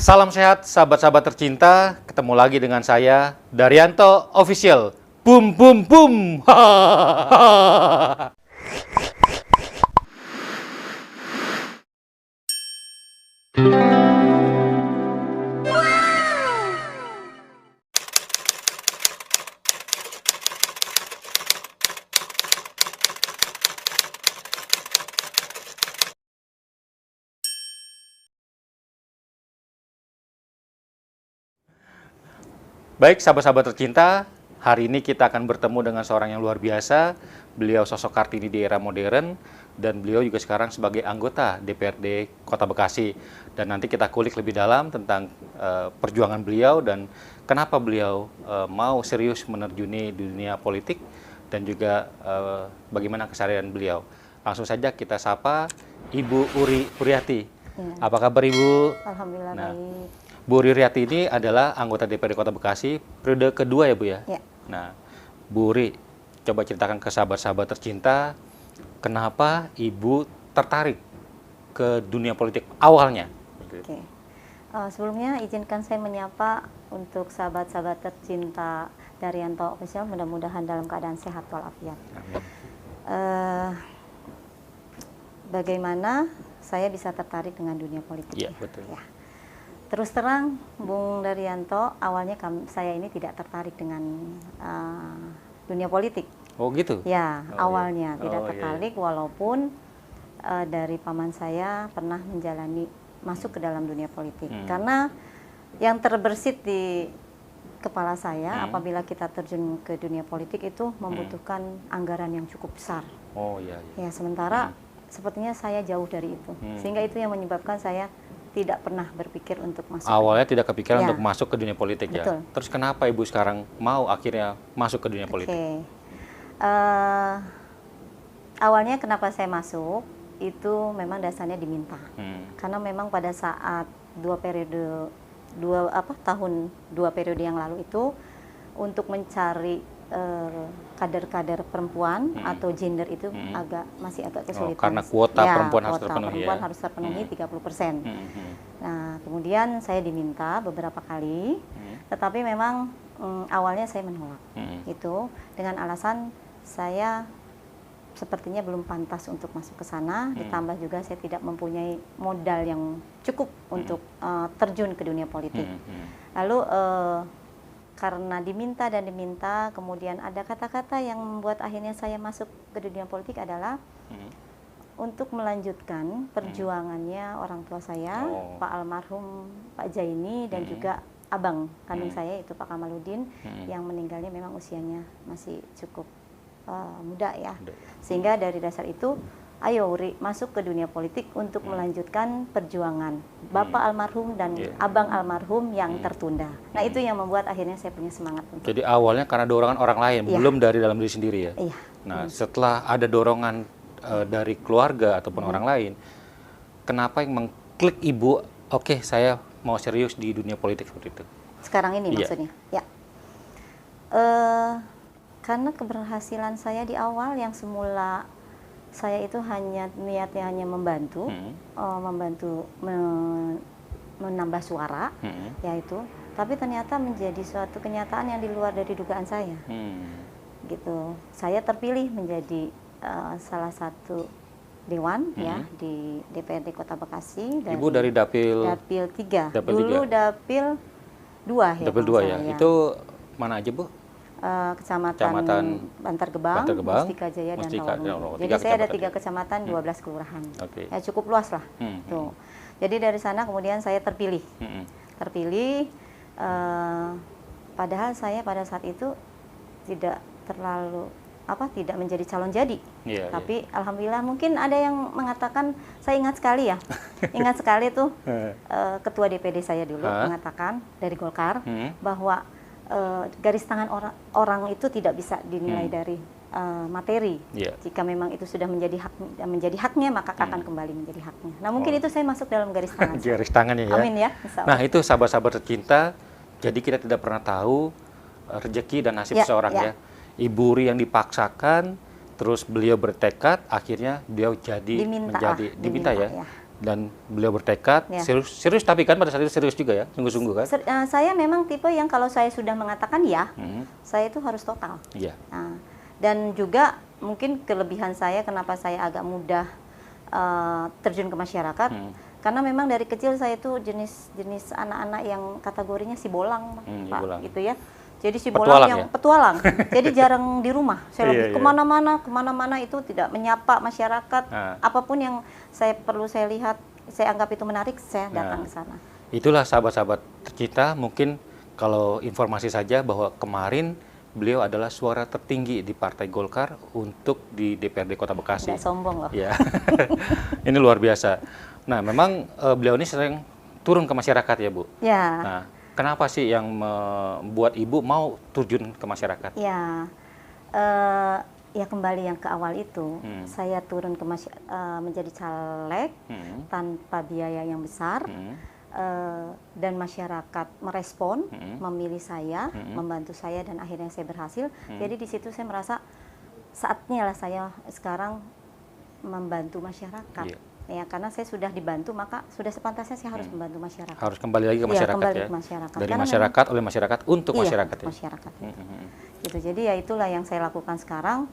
Salam sehat sahabat-sahabat tercinta, ketemu lagi dengan saya Daryanto Official. Boom boom boom. Baik sahabat-sahabat tercinta, hari ini kita akan bertemu dengan seorang yang luar biasa. Beliau sosok Kartini di era modern dan beliau juga sekarang sebagai anggota DPRD Kota Bekasi. Dan nanti kita kulik lebih dalam tentang perjuangan beliau dan kenapa beliau mau serius menerjuni dunia politik dan juga bagaimana keseharian beliau. Langsung saja kita sapa Ibu Uri Huriati. Ya. Apa kabar Ibu? Alhamdulillah baik. Bu Ririati ini adalah anggota DPRD Kota Bekasi periode kedua ya Bu ya? Ya. Nah, Bu Ri, coba ceritakan ke sahabat-sahabat tercinta, kenapa Ibu tertarik ke dunia politik awalnya? Oke. Sebelumnya izinkan saya menyapa untuk sahabat-sahabat tercinta Daryanto Official, mudah-mudahan dalam keadaan sehat walafiat. Amin. Bagaimana saya bisa tertarik dengan dunia politik? Iya, betul. Ya. Terus terang, Bung Daryanto, awalnya saya ini tidak tertarik dengan dunia politik. Oh gitu? Ya, Oh, awalnya iya. tidak Oh, tertarik, walaupun dari paman saya pernah masuk ke dalam dunia politik. Karena yang terbersit di kepala saya, apabila kita terjun ke dunia politik itu membutuhkan anggaran yang cukup besar. Oh iya. Ya, sementara sepertinya saya jauh dari itu. Sehingga itu yang menyebabkan saya tidak pernah berpikir untuk masuk. Awalnya tidak kepikiran Ya. untuk masuk ke dunia politik. Betul. Ya. Terus kenapa Ibu sekarang mau akhirnya masuk ke dunia politik? Oke. Awalnya kenapa saya masuk itu memang dasarnya diminta. Karena memang pada saat dua periode yang lalu itu untuk mencari kader-kader perempuan atau gender itu masih agak kesulitan. Karena kuota perempuan harus terpenuhi. Perempuan harus terpenuhi 30%. Nah, kemudian saya diminta beberapa kali, tetapi memang awalnya saya menolak. Itu dengan alasan saya sepertinya belum pantas untuk masuk ke sana, ditambah juga saya tidak mempunyai modal yang cukup untuk terjun ke dunia politik. Lalu karena diminta, kemudian ada kata-kata yang membuat akhirnya saya masuk ke dunia politik adalah untuk melanjutkan perjuangannya orang tua saya, Pak almarhum Pak Jaini, dan juga abang kandung saya itu Pak Kamaludin, yang meninggalnya memang usianya masih cukup muda ya. Sehingga dari dasar itu, ayo Uri, masuk ke dunia politik untuk melanjutkan perjuangan Bapak almarhum dan Abang almarhum yang tertunda. Nah, itu yang membuat akhirnya saya punya semangat. Jadi awalnya karena dorongan orang lain, belum dari dalam diri sendiri ya? Iya. Nah, setelah ada dorongan dari keluarga ataupun orang lain, kenapa yang mengklik Ibu, oke, saya mau serius di dunia politik seperti itu? Sekarang ini maksudnya? Ya. Karena keberhasilan saya di awal yang semula saya itu niatnya hanya membantu, menambah suara, yaitu, tapi ternyata menjadi suatu kenyataan yang di luar dari dugaan saya. Gitu. Saya terpilih menjadi salah satu dewan ya di DPRD Kota Bekasi. Ibu dari Dapil 3. Dapil Dulu 3. Dapil 2 ya. Dapil 2 ya. Itu mana aja Bu? Kecamatan Bantar Gebang, Mustika Jaya, dan Rawamangun. Jadi saya ada 3 kecamatan, 12 kelurahan. Ya, cukup luas lah. Tuh. Jadi dari sana kemudian saya terpilih. Padahal saya pada saat itu tidak tidak menjadi calon jadi. Tapi alhamdulillah, mungkin ada yang mengatakan, saya ingat sekali ya. Ingat sekali tuh ketua DPD saya dulu mengatakan dari Golkar bahwa garis tangan orang itu tidak bisa dinilai dari materi. Jika memang itu sudah menjadi haknya, maka akan kembali menjadi haknya. Nah, mungkin itu saya masuk dalam garis tangan. Garis tangannya ya. Amin ya. Nah, itu sahabat-sahabat tercinta. Jadi kita tidak pernah tahu rezeki dan nasib seorang ya. Ibu Ri yang dipaksakan, terus beliau bertekad, akhirnya beliau diminta ya. dan beliau bertekad, Ya. serius tapi kan pada saat itu serius juga ya, sungguh-sungguh kan? Saya memang tipe yang kalau saya sudah mengatakan ya, saya itu harus total. Iya. Nah, dan juga mungkin kelebihan saya kenapa saya agak mudah terjun ke masyarakat, karena memang dari kecil saya itu jenis anak-anak yang kategorinya si bolang, Pak, bolang. gitu ya. Jadi si Petualang bolang yang ya? petualang. Jadi jarang di rumah. Saya lebih Iya. kemana-mana itu tidak menyapa masyarakat. Apapun yang saya lihat, saya anggap itu menarik, saya datang ke sana. Itulah sahabat-sahabat tercinta, mungkin kalau informasi saja bahwa kemarin beliau adalah suara tertinggi di Partai Golkar untuk di DPRD Kota Bekasi. Nggak sombong loh. Ya, ini luar biasa. Nah, memang beliau ini sering turun ke masyarakat ya, Bu? Ya. Nah, kenapa sih yang membuat Ibu mau terjun ke masyarakat? Ya, ya kembali yang ke awal itu, saya turun ke menjadi caleg tanpa biaya yang besar, dan masyarakat merespon, memilih saya, membantu saya, dan akhirnya saya berhasil. Jadi di situ saya merasa saatnya lah saya sekarang membantu masyarakat. Iya. Ya, karena saya sudah dibantu, maka sudah sepantasnya saya harus membantu masyarakat. Harus kembali lagi ke masyarakat kembali ya. ke masyarakat. Dari Karena masyarakat, oleh masyarakat, untuk iya, masyarakat ya. Masyarakat. Gitu. Jadi ya itulah yang saya lakukan sekarang.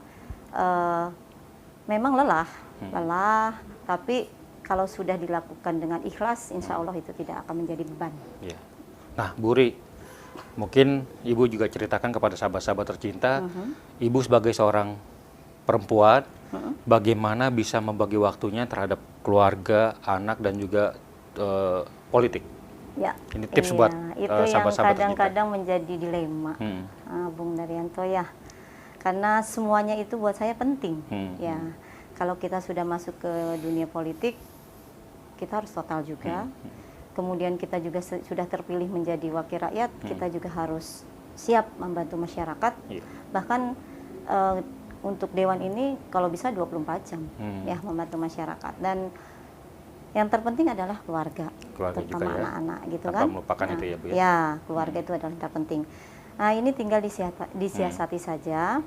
Memang lelah, tapi kalau sudah dilakukan dengan ikhlas, insya Allah itu tidak akan menjadi beban. Iya. Nah, Bu Ri, mungkin Ibu juga ceritakan kepada sahabat-sahabat tercinta, Ibu sebagai seorang perempuan, bagaimana bisa membagi waktunya terhadap keluarga, anak, dan juga politik. Ya, ini tips buat itu sahabat-sahabat yang kadang-kadang menjadi dilema, Bung Daryanto ya. Karena semuanya itu buat saya penting. Ya, kalau kita sudah masuk ke dunia politik, kita harus total juga. Kemudian kita juga sudah terpilih menjadi wakil rakyat, kita juga harus siap membantu masyarakat. Bahkan untuk Dewan ini kalau bisa 24 jam ya membantu masyarakat. Dan yang terpenting adalah keluarga terutama juga anak-anak ya, gitu tanpa kan. melupakan itu ya, Bu ya. Ya, keluarga itu adalah yang terpenting. Nah, ini tinggal disiasati saja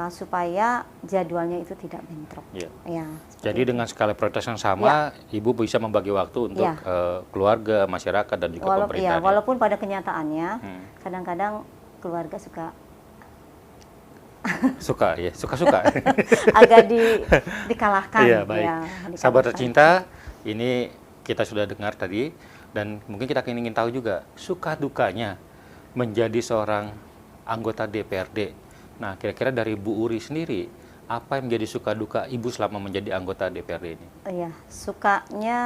supaya jadwalnya itu tidak bentrok. Ya, jadi dengan skala prioritas yang sama, Ibu bisa membagi waktu untuk keluarga, masyarakat, dan juga pemerintah. Walaupun pada kenyataannya kadang-kadang keluarga suka agak dikalahkan. Iya, baik. Ya, sahabat tercinta, ini kita sudah dengar tadi, dan mungkin kita ingin tahu juga suka dukanya menjadi seorang anggota DPRD. Nah, kira-kira dari Bu Uri sendiri, apa yang menjadi suka duka Ibu selama menjadi anggota DPRD ini? Iya, sukanya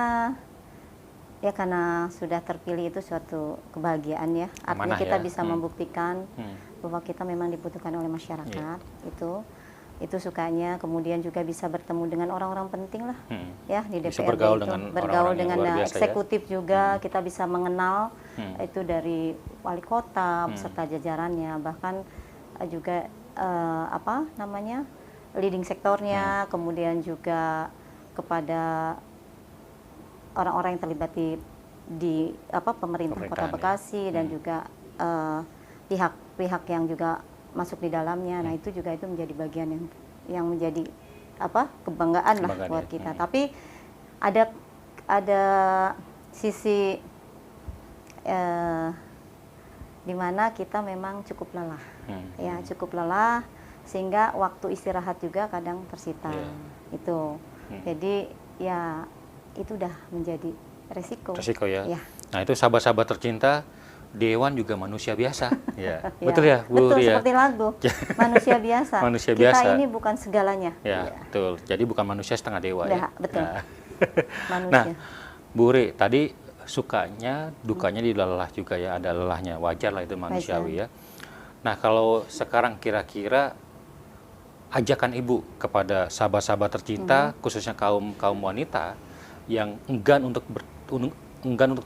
ya karena sudah terpilih itu suatu kebahagiaan ya. Artinya kita bisa membuktikan bahwa kita memang dibutuhkan oleh masyarakat. Itu sukanya. Kemudian juga bisa bertemu dengan orang-orang penting lah ya di DPRD. Bisa bergaul itu. dengan bergaul orang-orang dengan yang luar biasa, eksekutif juga. Kita bisa mengenal itu dari wali kota beserta jajarannya, bahkan juga leading sektornya, kemudian juga kepada orang-orang yang terlibat di pemerintah Kota Bekasi dan juga pihak-pihak yang juga masuk di dalamnya. Nah, itu juga menjadi bagian yang menjadi kebanggaan lah buat kita. Tapi ada sisi di mana kita memang cukup lelah. Ya, cukup lelah sehingga waktu istirahat juga kadang tersita. Itu. Jadi ya itu udah menjadi resiko ya. Nah, itu sahabat-sahabat tercinta, Dewan juga manusia biasa. Ya. Ya. Betul ya, Bu Uri ya? Seperti lagu, manusia biasa. Manusia kita biasa. ini bukan segalanya. Ya, betul. Jadi bukan manusia setengah dewa ya. Betul. Nah. Manusia. Nah, Bu Uri, tadi sukanya, dukanya di lelah juga ya, ada lelahnya. Wajar lah itu manusiawi ya. Nah, kalau sekarang kira-kira ajakan Ibu kepada sahabat-sahabat tercinta, khususnya kaum wanita yang enggan untuk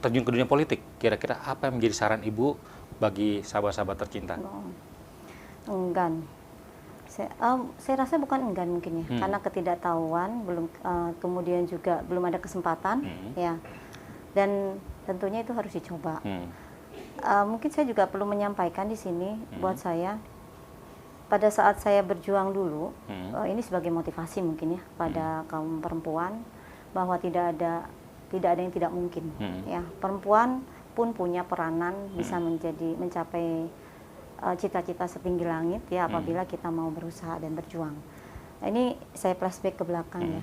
terjun ke dunia politik, kira-kira apa yang menjadi saran Ibu bagi sahabat-sahabat tercinta? Enggan. Saya rasa bukan enggan mungkin ya, karena ketidaktahuan, kemudian juga belum ada kesempatan, ya. Dan tentunya itu harus dicoba. Mungkin saya juga perlu menyampaikan di sini buat saya, pada saat saya berjuang dulu, ini sebagai motivasi mungkin ya pada kaum perempuan, bahwa tidak ada tidak ada yang tidak mungkin. Ya, perempuan pun punya peranan bisa mencapai cita-cita setinggi langit ya apabila kita mau berusaha dan berjuang. Nah, ini saya flashback ke belakang ya.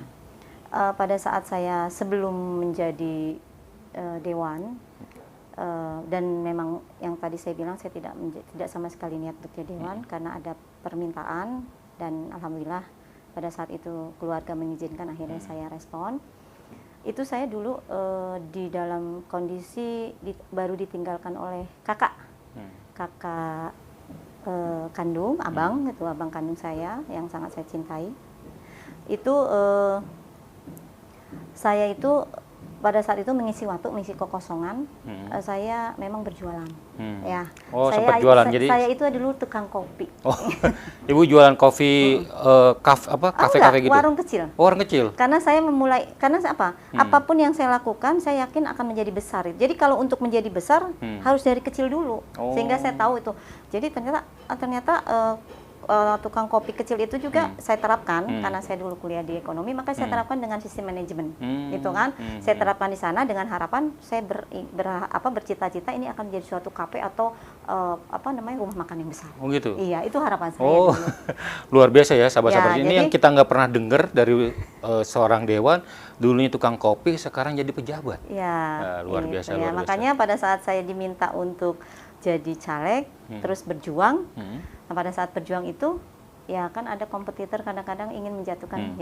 Pada saat saya sebelum menjadi dewan dan memang yang tadi saya bilang saya tidak sama sekali niat untuk jadi dewan karena ada permintaan dan alhamdulillah pada saat itu keluarga mengizinkan akhirnya saya respon. Itu saya dulu di dalam kondisi baru ditinggalkan oleh kakak kandung, abang kandung saya yang sangat saya cintai. Itu saya itu pada saat itu mengisi kekosongan, saya memang berjualan. Ya. Oh, sempat jualan jadi. Saya itu dulu tukang kopi. Oh, Ibu jualan kopi kafe-kafe gitu. Warung kecil. Oh, warung kecil. Karena saya memulai apa? Apapun yang saya lakukan, saya yakin akan menjadi besar. Jadi kalau untuk menjadi besar harus dari kecil dulu. Sehingga saya tahu itu. Jadi ternyata tukang kopi kecil itu juga saya terapkan karena saya dulu kuliah di ekonomi, maka saya terapkan dengan sistem manajemen, gitu kan? Saya terapkan di sana dengan harapan saya bercita-cita ini akan menjadi suatu kafe atau rumah makan yang besar. Oh gitu. Iya, itu harapan saya. Oh, luar biasa ya sahabat-sahabat. Ya, ini yang kita nggak pernah dengar dari seorang dewan, dulunya tukang kopi, sekarang jadi pejabat. Ya, luar biasa. Ya, luar makanya biasa. pada saat saya diminta untuk jadi caleg, terus berjuang. Nah, pada saat berjuang itu, ya kan ada kompetitor kadang-kadang ingin menjatuhkan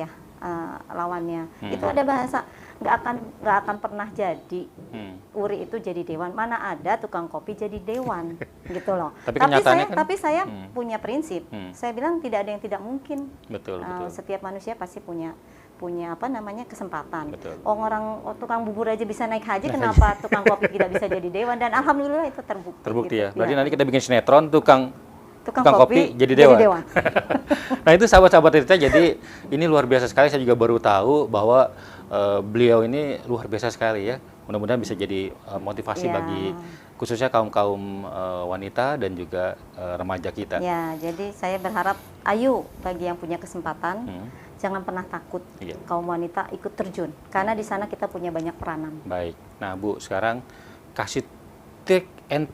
lawannya. Itu ada bahasa nggak akan pernah jadi Uri itu jadi dewan. Mana ada tukang kopi jadi dewan, gitu loh. Tapi saya punya prinsip. Saya bilang tidak ada yang tidak mungkin. Betul. Setiap manusia pasti punya kesempatan. Betul. Tukang bubur aja bisa naik haji, kenapa tukang kopi tidak bisa jadi dewan? Dan alhamdulillah itu terbukti. Terbukti gitu. ya. Berarti nanti kita bikin sinetron tukang kopi jadi dewan. Nah, itu sahabat-sahabat Tirta, jadi ini luar biasa sekali. Saya juga baru tahu bahwa beliau ini luar biasa sekali ya. Mudah-mudahan bisa jadi motivasi bagi khususnya kaum-kaum wanita dan juga remaja kita. Ya, jadi saya berharap ayo bagi yang punya kesempatan jangan pernah takut kaum wanita ikut terjun karena di sana kita punya banyak peranan. Baik. Nah, Bu, sekarang kasih trik and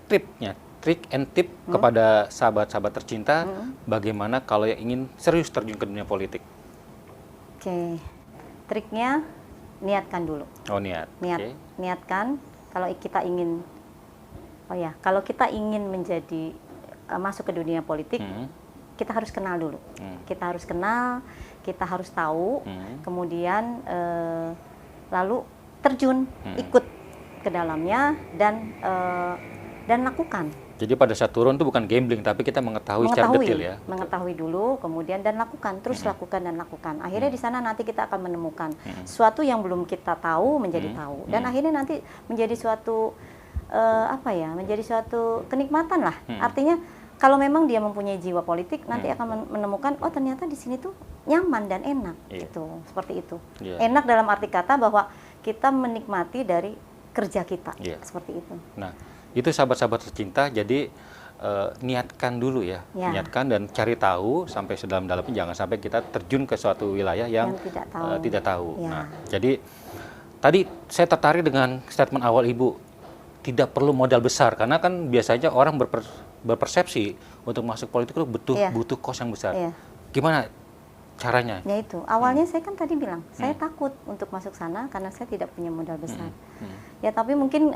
tip kepada sahabat-sahabat tercinta bagaimana kalau yang ingin serius terjun ke dunia politik. Oke. Triknya niatkan dulu. Oh, niat. Niatkan kalau kita ingin menjadi masuk ke dunia politik, kita harus kenal dulu. Kita harus kenal, kita harus tahu, kemudian lalu terjun, ikut ke dalamnya dan lakukan. Jadi pada saat turun itu bukan gambling, tapi kita mengetahui secara detail ya. Mengetahui dulu, kemudian dan lakukan, terus lakukan dan lakukan. Akhirnya di sana nanti kita akan menemukan sesuatu yang belum kita tahu menjadi tahu, dan akhirnya nanti menjadi suatu menjadi suatu kenikmatan lah. Artinya kalau memang dia mempunyai jiwa politik, nanti akan menemukan ternyata di sini tuh nyaman dan enak, gitu, seperti itu. Enak dalam arti kata bahwa kita menikmati dari kerja kita, seperti itu. Nah, itu sahabat-sahabat tercinta, jadi niatkan dulu ya, niatkan dan cari tahu sampai sedalam-dalamnya, jangan sampai kita terjun ke suatu wilayah yang tidak tahu. Nah, jadi tadi saya tertarik dengan statement awal Ibu, tidak perlu modal besar, karena kan biasanya orang berpersepsi untuk masuk politik itu butuh kos yang besar. Gimana caranya? Ya itu, awalnya saya kan tadi bilang, saya takut untuk masuk sana karena saya tidak punya modal besar. Ya tapi mungkin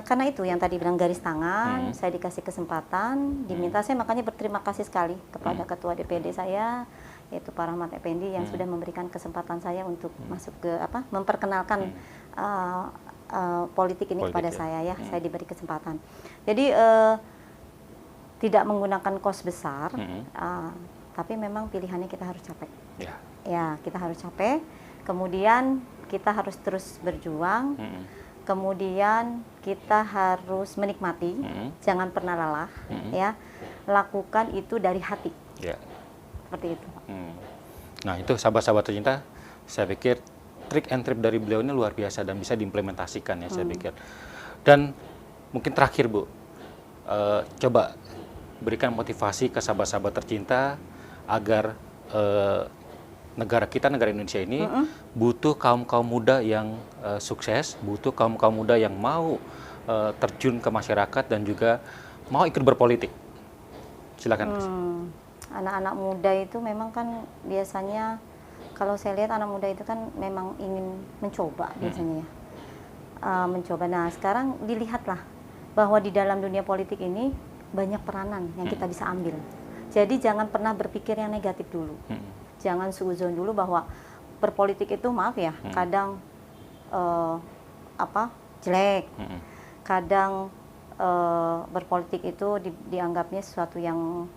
karena itu yang tadi bilang garis tangan, saya dikasih kesempatan, diminta, saya makanya berterima kasih sekali kepada Ketua DPD saya, yaitu Pak Rahmat Effendi yang sudah memberikan kesempatan saya untuk masuk ke memperkenalkan politik ini kepada saya ya, saya diberi kesempatan. Jadi tidak menggunakan kos besar, tapi memang pilihannya kita harus capek. Ya, kita harus capek. Kemudian kita harus terus berjuang. Kemudian kita harus menikmati, jangan pernah lelah. Ya, lakukan itu dari hati. Seperti itu. Nah, itu sahabat-sahabat tercinta, saya pikir trik and trip dari beliau ini luar biasa dan bisa diimplementasikan ya, saya pikir. Dan mungkin terakhir Bu, coba berikan motivasi ke sahabat-sahabat tercinta agar negara kita, negara Indonesia ini butuh kaum-kaum muda yang sukses, butuh kaum-kaum muda yang mau terjun ke masyarakat dan juga mau ikut berpolitik. Silakan, Mas. Anak-anak muda itu memang kan biasanya, kalau saya lihat anak muda itu kan memang ingin mencoba biasanya ya. Mencoba. Nah, sekarang dilihatlah bahwa di dalam dunia politik ini banyak peranan yang kita bisa ambil. Jadi jangan pernah berpikir yang negatif dulu. Jangan suuzon dulu bahwa berpolitik itu, maaf ya, kadang jelek. Kadang berpolitik itu dianggapnya sesuatu yang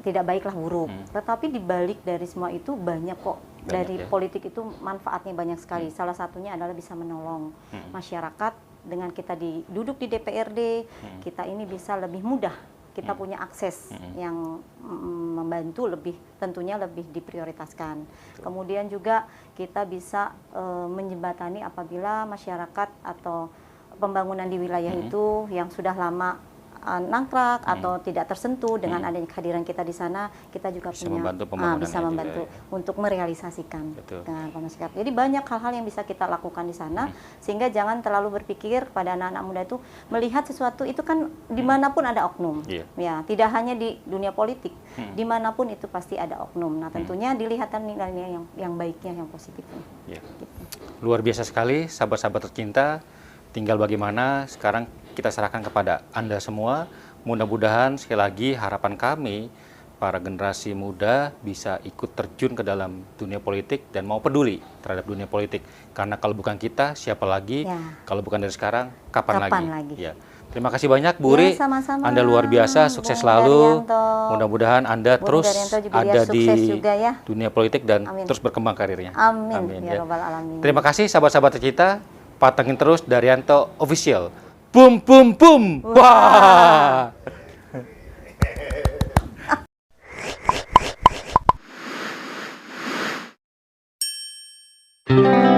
tidak baiklah, buruk. Tetapi dibalik dari semua itu banyak kok. Dari politik itu manfaatnya banyak sekali. Salah satunya adalah bisa menolong masyarakat. Dengan kita duduk di DPRD, kita ini bisa lebih mudah. Kita punya akses yang membantu tentunya lebih diprioritaskan. Kemudian juga kita bisa menjembatani apabila masyarakat atau pembangunan di wilayah itu yang sudah lama nangkrak atau tidak tersentuh, dengan adanya kehadiran kita di sana, kita juga bisa punya membantu pembangunannya bisa membantu juga, ya. untuk merealisasikan dengan masyarakat. Jadi banyak hal-hal yang bisa kita lakukan di sana, sehingga jangan terlalu berpikir pada anak-anak muda itu melihat sesuatu itu kan dimanapun ada oknum, ya tidak hanya di dunia politik, dimanapun itu pasti ada oknum. Nah tentunya dilihatkan nilai-nilai yang baiknya, yang positifnya. Gitu. Luar biasa sekali, sahabat-sahabat tercinta. Tinggal bagaimana sekarang kita serahkan kepada Anda semua. Mudah-mudahan sekali lagi harapan kami para generasi muda bisa ikut terjun ke dalam dunia politik dan mau peduli terhadap dunia politik. Karena kalau bukan kita, siapa lagi? Ya. Kalau bukan dari sekarang, kapan lagi? Ya. Terima kasih banyak Bu Ri. Sama-sama. Anda luar biasa, sukses selalu. Mudah-mudahan Anda terus ada di dunia politik dan terus berkembang karirnya. Amin. Ya Rabbal Alamin. Terima kasih sahabat-sahabat tercinta. Patengin terus Daryanto Official. Bum bum bum. Wah. Wah.